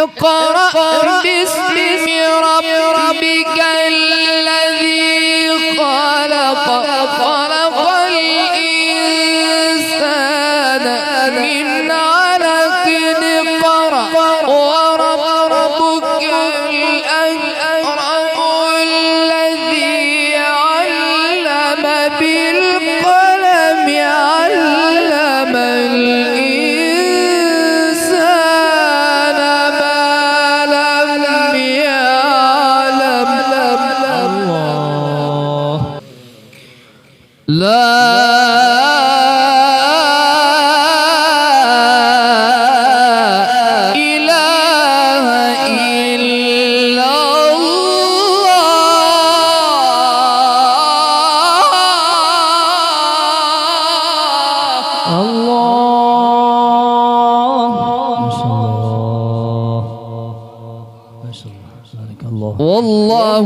اقرأ باسم ربك الذي خلق خلق الإنسان من علق اقرأ وربك الأكرم الذي علم بالقلم علم الإنسان ما لم يعلم. لا والله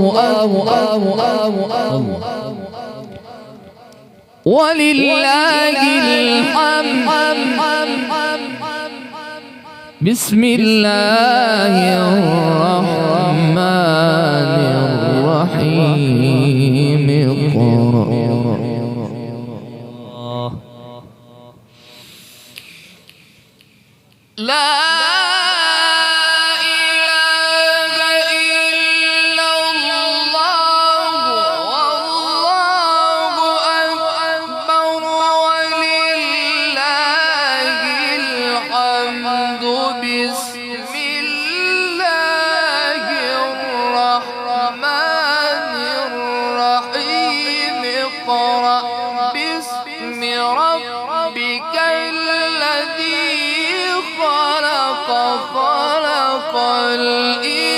ولله الحمد. بسم الله الرحمن الرحيم. لا خلق الإنسان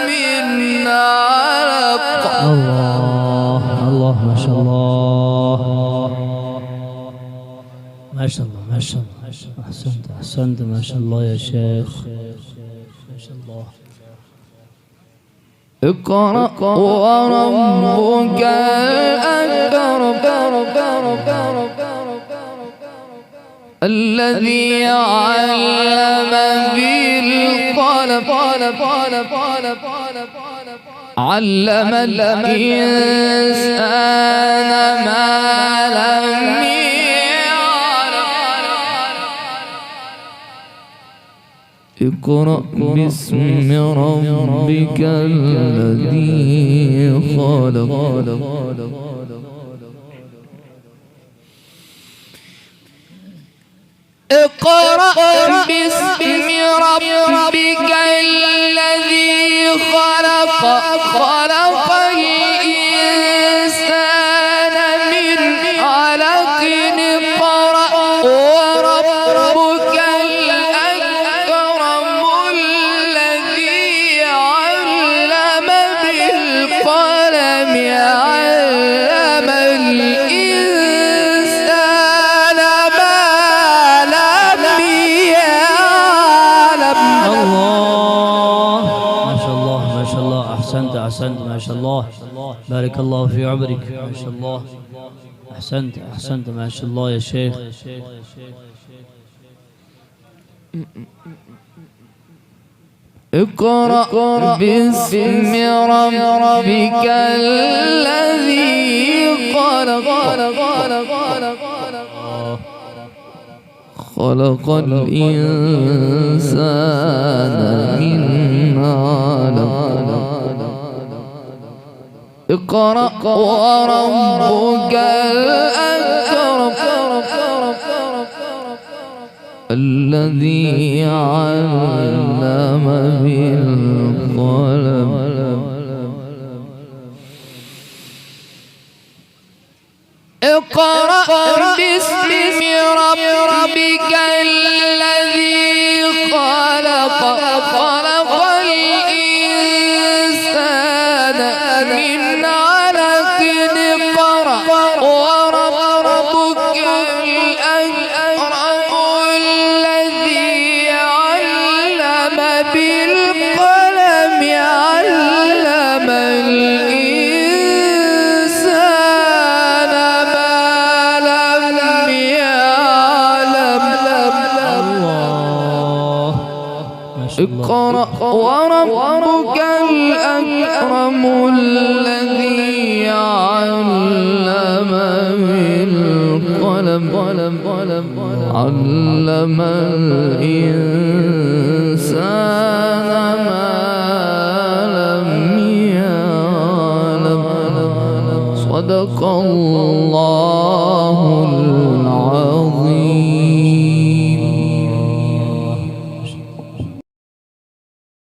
من علق. الله ما شاء الله ما شاء الله ما شاء الله. أحسنت ما شاء الله يا شيخ ما شاء الله. اقرأ وربك الأكرم الذي علم بالقلم علم الإنسان ما لم يعلم. اقرأ باسم ربك الذي خلق. اقرأ باسم ربك الذي خلق خلق الإنسان من علق اقرأ وربك الأكرم الذي علم بالقلم علم الإنسان ما لم يعلم. ما شاء الله ما شاء الله. أحسنت ما شاء الله. بارك الله في عمرك ما شاء الله. أحسنت ما شاء الله يا شيخ. اقرأ باسم ربك الذي خلق خلق الإنسان من علق. اقرأ وربك الأكرم الذي علم بالقلم اقرأ باسم ربك الذي خلق خلق الإنسان من علق اقرأ وربك الأكرم الذي علم بالقلم علم الإنسان ما لم يعلم. اقرأ وربك الأكرم الذي علم بالقلم علم الإنسان ما لم يعلم صدق الله العظيم.